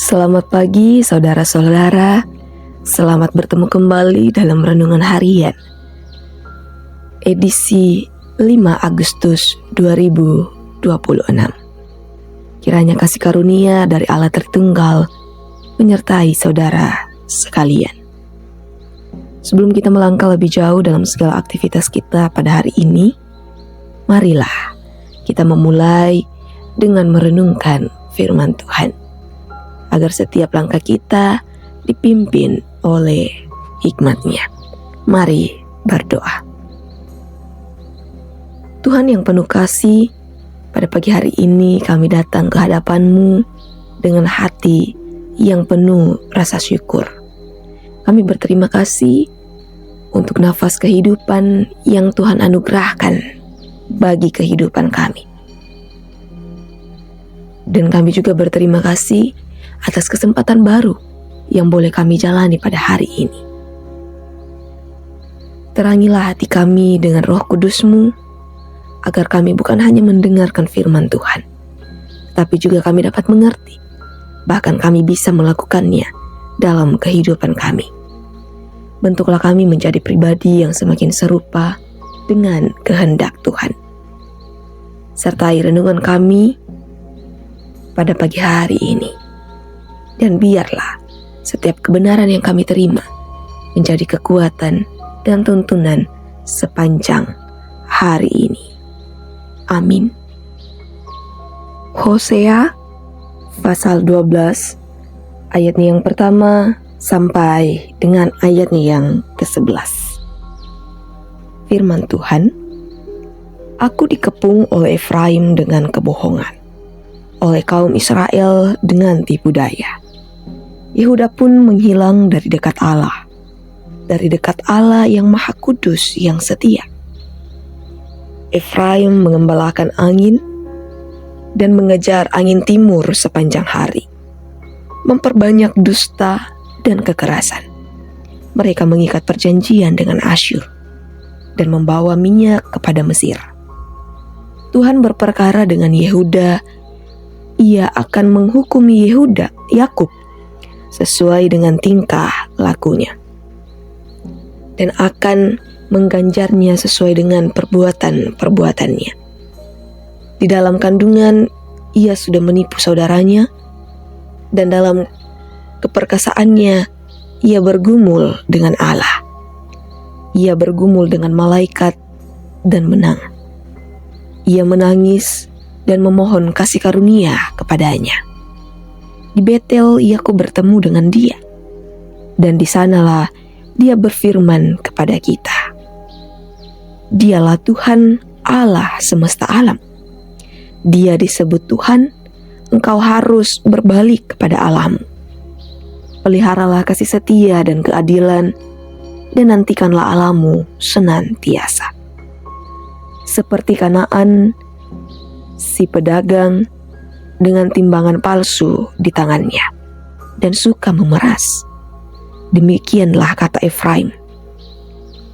Selamat pagi saudara-saudara. Selamat bertemu kembali dalam Renungan Harian edisi 5 Agustus 2026. Kiranya kasih karunia dari Allah Tritunggal menyertai saudara sekalian. Sebelum kita melangkah lebih jauh dalam segala aktivitas kita pada hari ini, marilah kita memulai dengan merenungkan firman Tuhan, agar setiap langkah kita dipimpin oleh hikmat-Nya. Mari berdoa. Tuhan yang penuh kasih, pada pagi hari ini kami datang ke hadapan-Mu dengan hati yang penuh rasa syukur. Kami berterima kasih untuk nafas kehidupan yang Tuhan anugerahkan bagi kehidupan kami. Dan kami juga berterima kasih atas kesempatan baru yang boleh kami jalani pada hari ini. Terangilah hati kami dengan Roh Kudus-Mu, agar kami bukan hanya mendengarkan firman Tuhan, tapi juga kami dapat mengerti, bahkan kami bisa melakukannya dalam kehidupan kami. Bentuklah kami menjadi pribadi yang semakin serupa dengan kehendak Tuhan. Sertai renungan kami pada pagi hari ini. Dan biarlah setiap kebenaran yang kami terima menjadi kekuatan dan tuntunan sepanjang hari ini. Amin. Hosea pasal 12 ayatnya yang pertama sampai dengan ayatnya yang ke-11. Firman Tuhan, "Aku dikepung oleh Efraim dengan kebohongan, oleh kaum Israel dengan tipu daya. Yehuda pun menghilang dari dekat Allah, dari dekat Allah yang Maha Kudus yang setia. Efraim mengembalakan angin dan mengejar angin timur sepanjang hari, memperbanyak dusta dan kekerasan. Mereka mengikat perjanjian dengan Asyur dan membawa minyak kepada Mesir. Tuhan berperkara dengan Yehuda, Ia akan menghukumi Yakub sesuai dengan tingkah lakunya, dan akan mengganjarnya sesuai dengan perbuatan-perbuatannya. Di dalam kandungan ia sudah menipu saudaranya, dan dalam keperkasaannya ia bergumul dengan Allah. Ia bergumul dengan malaikat dan menang. Ia menangis dan memohon kasih karunia kepadanya. Di Betel Yakub bertemu dengan dia, dan di sanalah dia berfirman kepada kita, Dialah Tuhan Allah semesta alam. Dia disebut Tuhan, engkau harus berbalik kepada Allahmu. Peliharalah kasih setia dan keadilan, dan nantikanlah Allahmu senantiasa. Seperti Kanaan, si pedagang dengan timbangan palsu di tangannya, dan suka memeras. Demikianlah kata Efraim,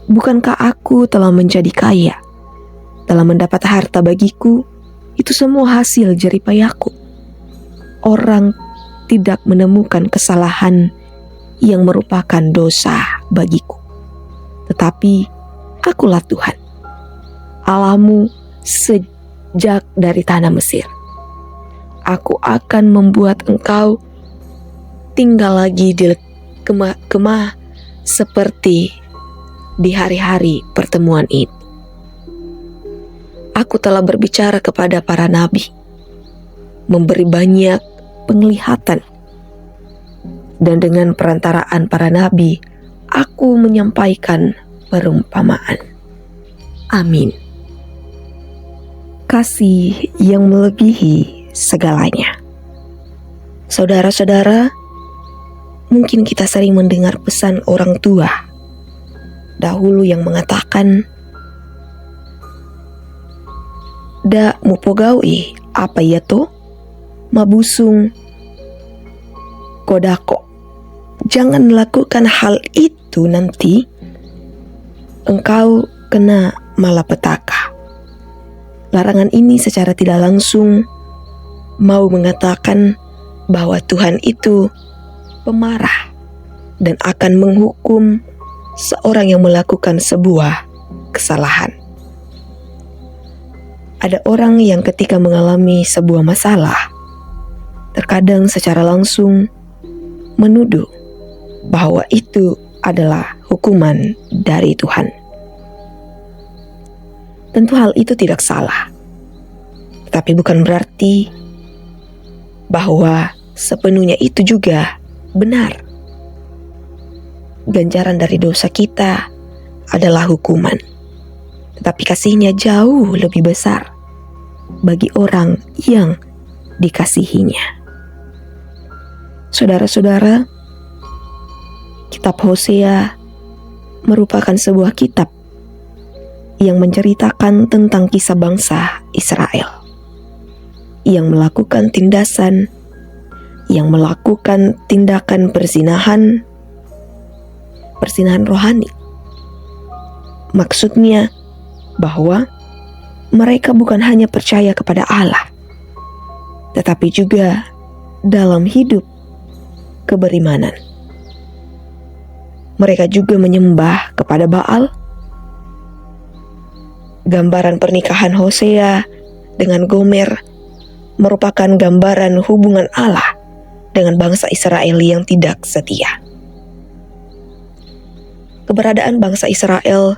bukankah aku telah menjadi kaya, telah mendapat harta bagiku, itu semua hasil jeripayaku. Orang tidak menemukan kesalahan yang merupakan dosa bagiku, tetapi akulah Tuhan, Allahmu sejak dari tanah Mesir. Aku akan membuat engkau tinggal lagi di kemah seperti di hari-hari pertemuan itu. Aku telah berbicara kepada para nabi, memberi banyak penglihatan, dan dengan perantaraan para nabi, aku menyampaikan perumpamaan. Amin. Kasih yang melebihi segalanya. Saudara-saudara, mungkin kita sering mendengar pesan orang tua dahulu yang mengatakan, "Da mupogawi apa ya to? Mabusung kodako." Jangan lakukan hal itu, nanti engkau kena malapetaka. Larangan ini secara tidak langsung mau mengatakan bahwa Tuhan itu pemarah dan akan menghukum seorang yang melakukan sebuah kesalahan. Ada orang yang ketika mengalami sebuah masalah, terkadang secara langsung menuduh bahwa itu adalah hukuman dari Tuhan. Tentu hal itu tidak salah, tetapi bukan berarti bahwa sepenuhnya itu juga benar. Ganjaran dari dosa kita adalah hukuman, tetapi kasihnya jauh lebih besar bagi orang yang dikasihinya. Saudara-saudara, kitab Hosea merupakan sebuah kitab yang menceritakan tentang kisah bangsa Israel yang melakukan tindakan perzinahan rohani. Maksudnya bahwa mereka bukan hanya percaya kepada Allah, tetapi juga dalam hidup keberimanan. Mereka juga menyembah kepada Baal. Gambaran pernikahan Hosea dengan Gomer merupakan gambaran hubungan Allah dengan bangsa Israel yang tidak setia. Keberadaan bangsa Israel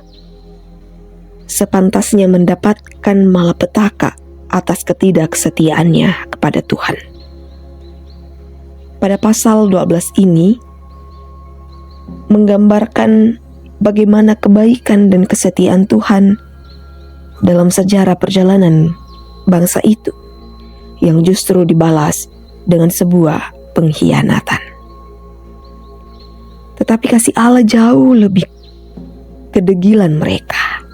sepantasnya mendapatkan malapetaka atas ketidaksetiaannya kepada Tuhan. Pada pasal 12 ini menggambarkan bagaimana kebaikan dan kesetiaan Tuhan dalam sejarah perjalanan bangsa itu yang justru dibalas dengan sebuah pengkhianatan. Tetapi kasih Allah jauh lebih kedegilan mereka.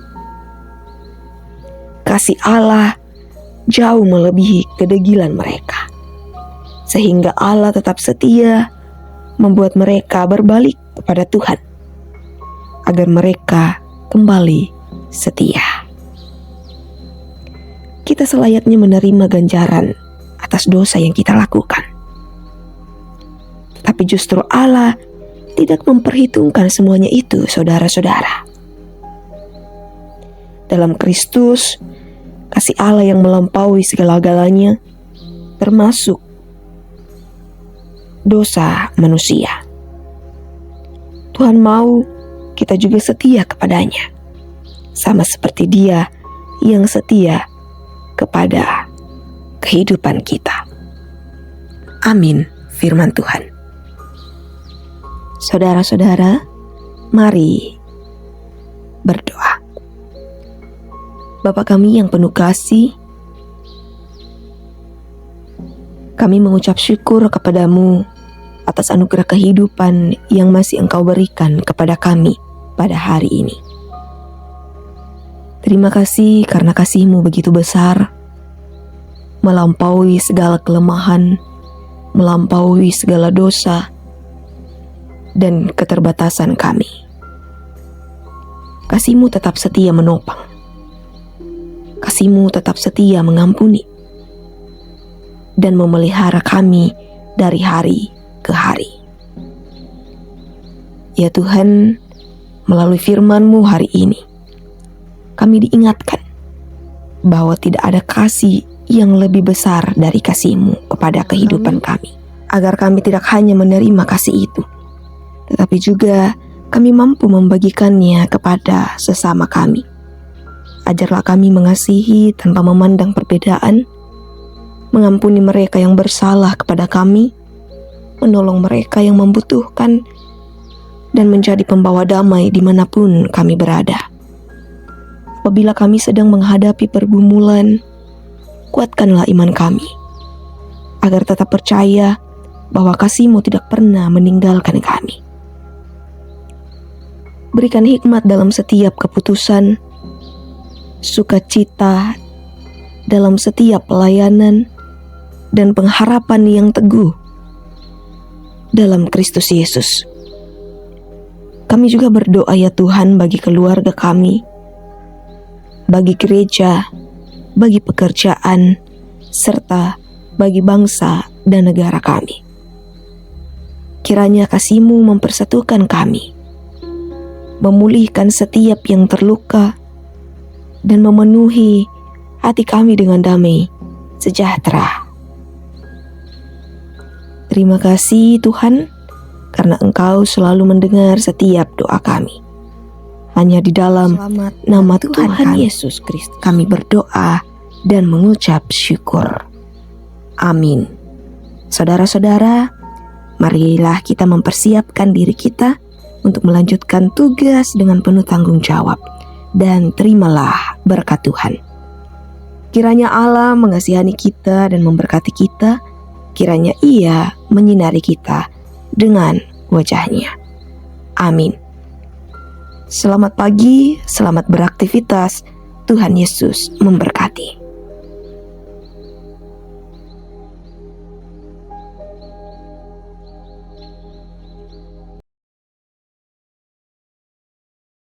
Kasih Allah jauh melebihi kedegilan mereka, sehingga Allah tetap setia membuat mereka berbalik kepada Tuhan agar mereka kembali setia. Kita selayaknya menerima ganjaran atas dosa yang kita lakukan, tetapi justru Allah tidak memperhitungkan semuanya itu, saudara-saudara. Dalam Kristus, kasih Allah yang melampaui segala-galanya, termasuk dosa manusia. Tuhan mau kita juga setia kepadanya, sama seperti Dia yang setia kepada kehidupan kita. Amin, firman Tuhan. Saudara-saudara, mari berdoa. Bapa kami yang penuh kasih, kami mengucap syukur kepadamu atas anugerah kehidupan yang masih Engkau berikan kepada kami pada hari ini. Terima kasih karena kasih-Mu begitu besar, melampaui segala kelemahan, melampaui segala dosa dan keterbatasan kami. Kasih-Mu tetap setia menopang. Kasih-Mu tetap setia mengampuni dan memelihara kami dari hari ke hari. Ya Tuhan, melalui firman-Mu hari ini, kami diingatkan bahwa tidak ada kasih yang lebih besar dari kasih-Mu kepada kehidupan kami. Agar kami tidak hanya menerima kasih itu, tetapi juga kami mampu membagikannya kepada sesama kami. Ajarlah kami mengasihi tanpa memandang perbedaan, mengampuni mereka yang bersalah kepada kami, menolong mereka yang membutuhkan, dan menjadi pembawa damai dimanapun kami berada. Apabila kami sedang menghadapi pergumulan, kuatkanlah iman kami, agar tetap percaya bahwa kasih-Mu tidak pernah meninggalkan kami. Berikan hikmat dalam setiap keputusan, sukacita dalam setiap pelayanan, dan pengharapan yang teguh dalam Kristus Yesus. Kami juga berdoa ya Tuhan bagi keluarga kami, bagi gereja, bagi pekerjaan, serta bagi bangsa dan negara kami. Kiranya kasih-Mu mempersatukan kami, memulihkan setiap yang terluka, dan memenuhi hati kami dengan damai sejahtera. Terima kasih Tuhan, karena Engkau selalu mendengar setiap doa kami. Hanya di dalam nama Tuhan Yesus Kristus kami berdoa dan mengucap syukur. Amin. Saudara-saudara, marilah kita mempersiapkan diri kita untuk melanjutkan tugas dengan penuh tanggung jawab, dan terimalah berkat Tuhan. Kiranya Allah mengasihani kita dan memberkati kita, kiranya Ia menyinari kita dengan wajah-Nya. Amin. Selamat pagi, selamat beraktivitas. Tuhan Yesus memberkati.